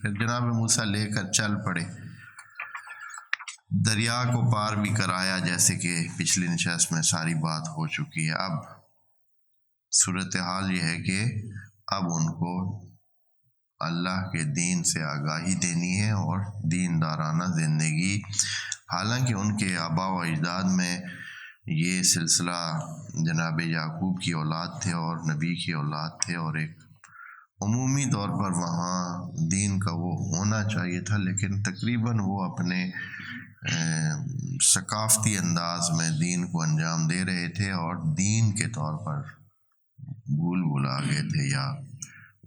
پھر جناب موسیٰ لے کر چل پڑے، دریا کو پار بھی کرایا، جیسے کہ پچھلی نشست میں ساری بات ہو چکی ہے۔ اب صورتحال یہ ہے کہ اب ان کو اللہ کے دین سے آگاہی دینی ہے اور دیندارانہ زندگی، حالانکہ ان کے آباء و اجداد میں یہ سلسلہ جناب یعقوب کی اولاد تھے اور نبی کی اولاد تھے، اور ایک عمومی طور پر وہاں دین کا وہ ہونا چاہیے تھا، لیکن تقریباً وہ اپنے ثقافتی انداز میں دین کو انجام دے رہے تھے اور دین کے طور پر بھول آ گئے تھے یا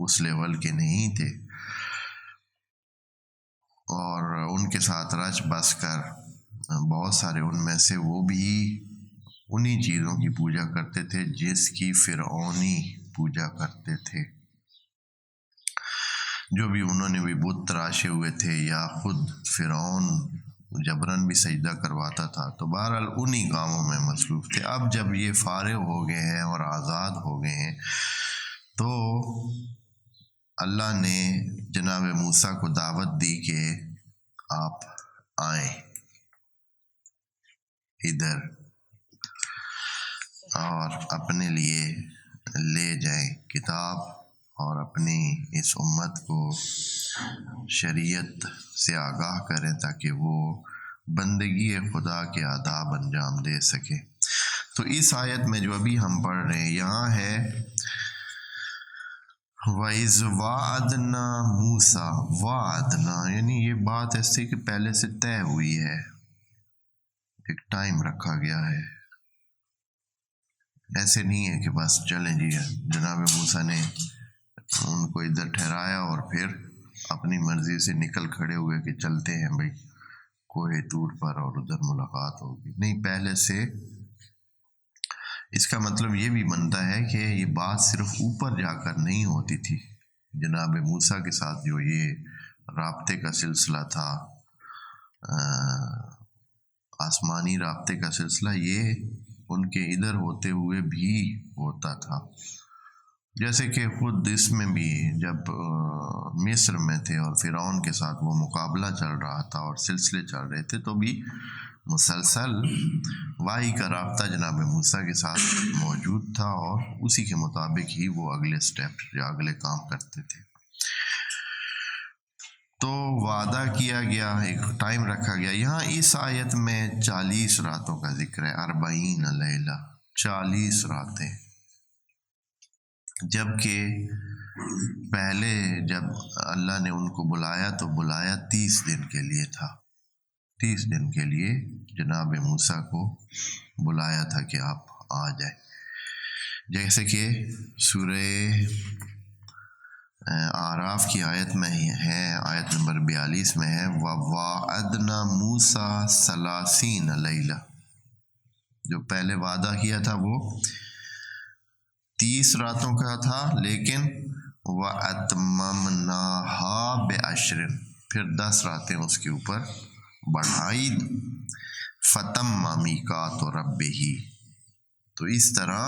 اس لیول کے نہیں تھے، اور ان کے ساتھ رچ بس کر بہت سارے ان میں سے وہ بھی انہی چیزوں کی پوجا کرتے تھے جس کی فرعونی پوجا کرتے تھے، جو بھی انہوں نے بھی بت تراشے ہوئے تھے یا خود فرعون جبراً بھی سجدہ کرواتا تھا، تو بہرحال انہی کاموں میں مصروف تھے۔ اب جب یہ فارغ ہو گئے ہیں اور آزاد ہو گئے ہیں تو اللہ نے جناب موسیٰ کو دعوت دی کہ آپ آئیں ادھر اور اپنے لیے لے جائیں کتاب اور اپنی اس امت کو شریعت سے آگاہ کریں تاکہ وہ بندگی خدا کے آداب انجام دے سکے۔ تو اس آیت میں جو ابھی ہم پڑھ رہے ہیں یہاں ہے وَإِذْ وَعَدْنَا مُوسَىٰ، وعدنا یعنی یہ بات ایسی کہ پہلے سے طے ہوئی ہے، ایک ٹائم رکھا گیا ہے، ایسے نہیں ہے کہ بس چلیں جی جناب موسیٰ نے ان کو ادھر ٹھہرایا اور پھر اپنی مرضی سے نکل کھڑے ہوئے کہ چلتے ہیں بھائی کوہ طور پر اور ادھر ملاقات ہوگی، نہیں، پہلے سے۔ اس کا مطلب یہ بھی بنتا ہے کہ یہ بات صرف اوپر جا کر نہیں ہوتی تھی، جناب موسیٰ کے ساتھ جو یہ رابطے کا سلسلہ تھا، آسمانی رابطے کا سلسلہ، یہ ان کے ادھر ہوتے ہوئے بھی ہوتا تھا، جیسے کہ خود اس میں بھی جب مصر میں تھے اور فرعون کے ساتھ وہ مقابلہ چل رہا تھا اور سلسلے چل رہے تھے، تو بھی مسلسل وحی کا رابطہ جناب موسیٰ کے ساتھ موجود تھا اور اسی کے مطابق ہی وہ اگلے سٹیپ یا اگلے کام کرتے تھے۔ تو وعدہ کیا گیا، ایک ٹائم رکھا گیا۔ یہاں اس آیت میں 40 راتوں کا ذکر ہے، 40 لیلہ، 40 راتیں، جبکہ پہلے جب اللہ نے ان کو بلایا تو بلایا 30 دن کے لیے تھا، 30 دن کے لیے جناب موسیٰ کو بلایا تھا کہ آپ آ جائیں، جیسے کہ سورہ اعراف کی آیت میں ہے، آیت نمبر 42 میں ہے وَوَعَدْنَا مُوسَىٰ 30 لیلہ، جو پہلے وعدہ کیا تھا وہ 30 راتوں کا تھا، لیکن وَأَتْمَمْنَاهَا بِعَشْرٍ، پھر 10 راتیں اس کے اوپر بڑھائی، فَتَمَّ مِیقَاتُ رَبِّهِ، تو اس طرح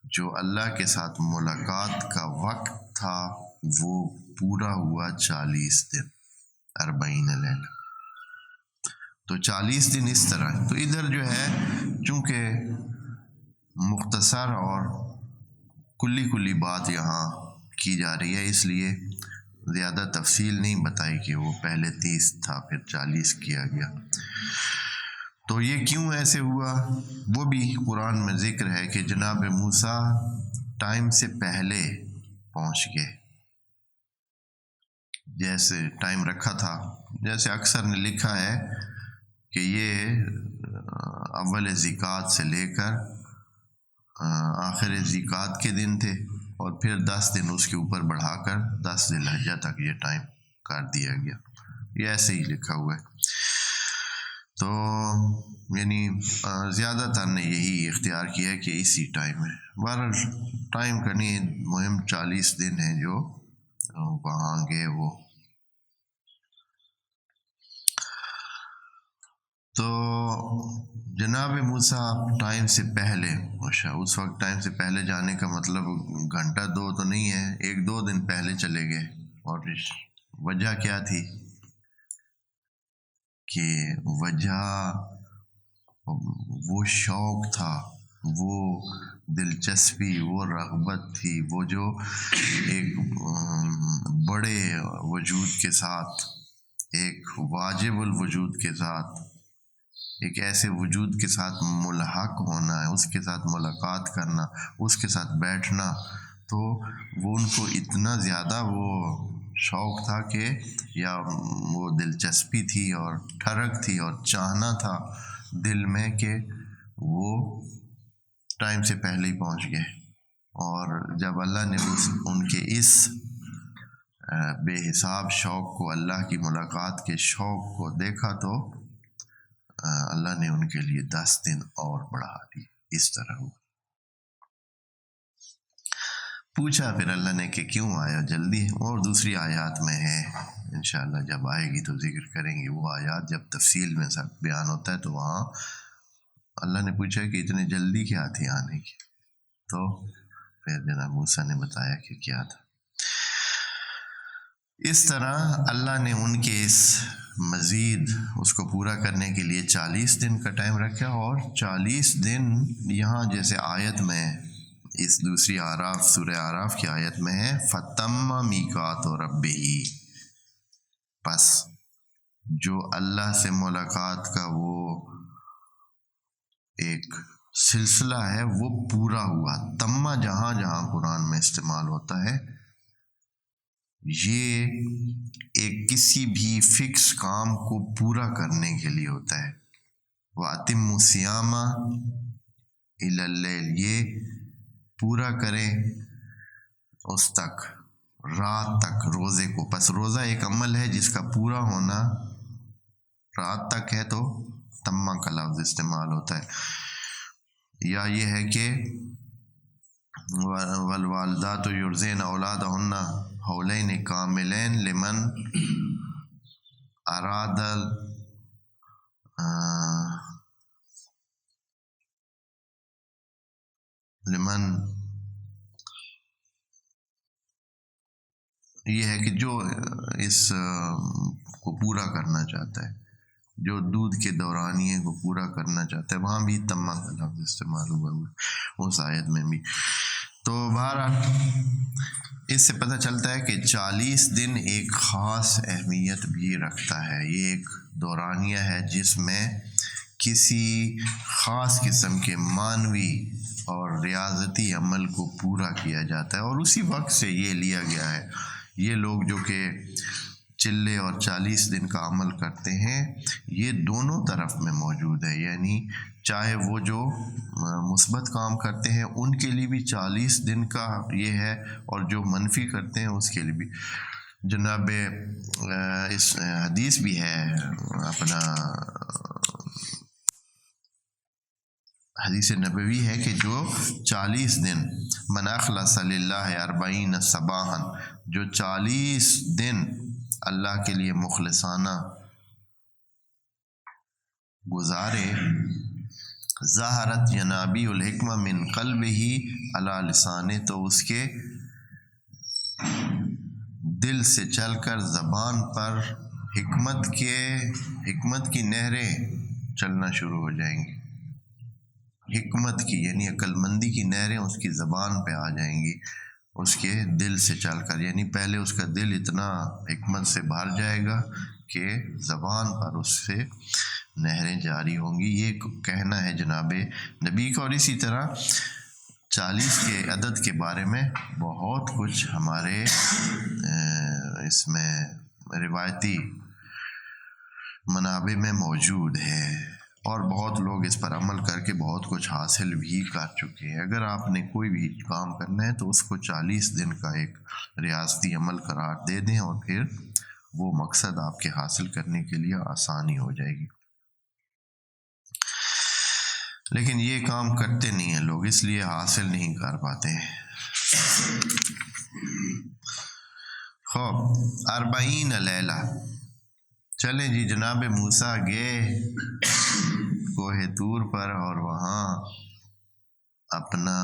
جو اللہ کے ساتھ ملاقات کا وقت تھا وہ پورا ہوا 40 دن، 40 لیلہ، تو 40 دن اس طرح۔ تو ادھر جو ہے چونکہ مختصر اور کلی بات یہاں کی جا رہی ہے، اس لیے زیادہ تفصیل نہیں بتائی کہ وہ پہلے 30 تھا پھر 40 کیا گیا۔ تو یہ کیوں ایسے ہوا وہ بھی قرآن میں ذکر ہے کہ جناب موسیٰ ٹائم سے پہلے پہنچ گئے، جیسے ٹائم رکھا تھا، جیسے اکثر نے لکھا ہے کہ یہ اول ذیقات سے لے کر آخر ذیقات کے دن تھے، اور پھر 10 دن اس کے اوپر بڑھا کر 10 ذی الحجہ تک یہ ٹائم کر دیا گیا، یہ ایسے ہی لکھا ہوا ہے۔ تو یعنی زیادہ تر نے یہی اختیار کیا کہ اسی ٹائم ہے، بہرحال ٹائم کا نہیں، مہم 40 دن ہیں جو وہاں گئے وہ۔ تو جناب موسیٰ ٹائم سے پہلے، اس وقت ٹائم سے پہلے جانے کا مطلب گھنٹہ دو تو نہیں ہے، 1-2 دن پہلے چلے گئے اور وجہ کیا تھی کہ وجہ وہ شوق تھا، وہ دلچسپی، وہ رغبت تھی، وہ جو ایک بڑے وجود کے ساتھ، ایک واجب الوجود کے ساتھ، ایک ایسے وجود کے ساتھ ملحق ہونا ہے، اس کے ساتھ ملاقات کرنا، اس کے ساتھ بیٹھنا، تو وہ ان کو اتنا زیادہ وہ شوق تھا کہ یا وہ دلچسپی تھی اور ٹھڑک تھی اور چاہنا تھا دل میں کہ وہ ٹائم سے پہلے ہی پہنچ گئے. اور جب اللہ نے ان کے اس بے حساب شوق کو، اللہ کی ملاقات کے شوق کو دیکھا تو اللہ نے ان کے لیے 10 دن اور بڑھا دیے. اس طرح ہوا. پوچھا پھر اللہ نے کہ کیوں آیا جلدی، اور دوسری آیات میں ہے، انشاءاللہ جب آئے گی تو ذکر کریں گے وہ آیات. جب تفصیل میں سب بیان ہوتا ہے تو وہاں اللہ نے پوچھا کہ اتنے جلدی کیا تھی آنے کی، تو پھر جناب موسیٰ نے بتایا کہ کیا تھا. اس طرح اللہ نے ان کے اس مزید اس کو پورا کرنے کے لیے 40 دن کا ٹائم رکھا. اور 40 دن یہاں جیسے آیت میں اس دوسری آراف، سورہ آراف کی آیت میں ہے فَتَمَّ مِیقَاتُ رَبِّهِ، پس جو اللہ سے ملاقات کا وہ ایک سلسلہ ہے وہ پورا ہوا. تمہ جہاں جہاں قرآن میں استعمال ہوتا ہے یہ ایک کسی بھی فکس کام کو پورا کرنے کے لیے ہوتا ہے. وَأَتِمُّوا الصِّيَامَ إِلَى اللَّيْلِ، یہ پورا کریں اس تک، رات تک، روزے کو. پس روزہ ایک عمل ہے جس کا پورا ہونا رات تک ہے تو تمہ کا لفظ استعمال ہوتا ہے. یا یہ ہے کہ والوالدات یرضعن اولادہن حولین کاملین لمن اراد یہ ہے کہ جو اس کو پورا کرنا چاہتا ہے، جو دودھ کے دورانیے کو پورا کرنا چاہتا ہے، وہاں بھی تمہ کا لفظ استعمال ہوا اس آیت میں بھی. تو بہرحال اس سے پتہ چلتا ہے کہ 40 دن ایک خاص اہمیت بھی رکھتا ہے. یہ ایک دورانیہ ہے جس میں کسی خاص قسم کے معنوی اور ریاضتی عمل کو پورا کیا جاتا ہے، اور اسی وقت سے یہ لیا گیا ہے. یہ لوگ جو کہ چلے اور 40 دن کا عمل کرتے ہیں یہ دونوں طرف میں موجود ہے، یعنی چاہے وہ جو مثبت کام کرتے ہیں ان کے لیے بھی 40 دن کا یہ ہے، اور جو منفی کرتے ہیں اس کے لیے بھی. جناب اس حدیث بھی ہے، اپنا حدیث نبوی ہے کہ جو 40 دن من اخلص للہ 40 صباحا، جو 40 دن اللہ کے لیے مخلصانہ گزارے، ظہرت ینابیع الحکمہ من قلبہ علی لسانہ، تو اس کے دل سے چل کر زبان پر حکمت کی نہریں چلنا شروع ہو جائیں گی. حکمت کی یعنی عقل مندی کی نہریں اس کی زبان پہ آ جائیں گی اس کے دل سے چل کر. یعنی پہلے اس کا دل اتنا حکمت سے بھر جائے گا کہ زبان پر اس سے نہریں جاری ہوں گی. یہ کہنا ہے جناب نبی کا. اور اسی طرح 40 کے عدد کے بارے میں بہت کچھ ہمارے اس میں روایتی منابع میں موجود ہے، اور بہت لوگ اس پر عمل کر کے بہت کچھ حاصل بھی کر چکے ہیں. اگر آپ نے کوئی بھی کام کرنا ہے تو اس کو 40 دن کا ایک ریاضتی عمل قرار دے دیں، اور پھر وہ مقصد آپ کے حاصل کرنے کے لیے آسانی ہو جائے گی. لیکن یہ کام کرتے نہیں ہیں لوگ، اس لیے حاصل نہیں کر پاتے ہیں. خوب 40 لیلہ، چلیں جی جناب موسیٰ گئے کوہ طور پر، اور وہاں اپنا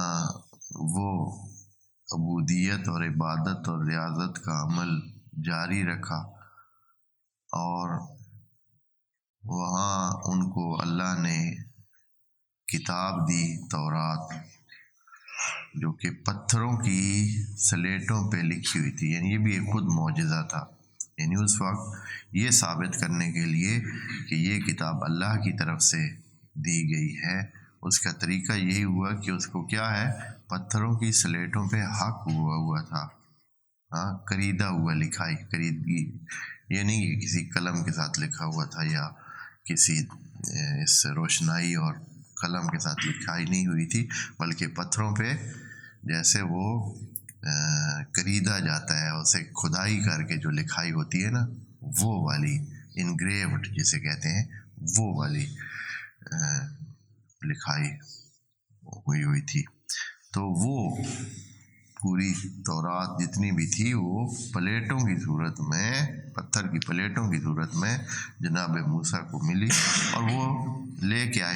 وہ عبودیت اور عبادت اور ریاضت کا عمل جاری رکھا، اور وہاں ان کو اللہ نے کتاب دی، تورات، جو کہ پتھروں کی سلیٹوں پہ لکھی ہوئی تھی. یعنی یہ بھی ایک خود معجزہ تھا. یعنی اس وقت یہ ثابت کرنے کے لیے کہ یہ کتاب اللہ کی طرف سے دی گئی ہے، اس کا طریقہ یہی ہوا کہ اس کو کیا ہے، پتھروں کی سلیٹوں پہ حق ہوا تھا. ہاں، خریدا ہوا لکھائی، خریدگی. یہ نہیں کہ کسی قلم کے ساتھ لکھا ہوا تھا یا کسی اس روشنائی اور قلم کے ساتھ لکھائی نہیں ہوئی تھی، بلکہ پتھروں پہ جیسے وہ خریدا جاتا ہے، اسے کھدائی کر کے جو لکھائی ہوتی ہے نا، وہ والی انگریوڈ جسے کہتے ہیں، وہ والی لکھائی ہوئی تھی. تو وہ پوری تورات جتنی بھی تھی وہ پلیٹوں کی صورت میں، پتھر کی پلیٹوں کی صورت میں جناب موسیٰ کو ملی، اور وہ لے کے آئے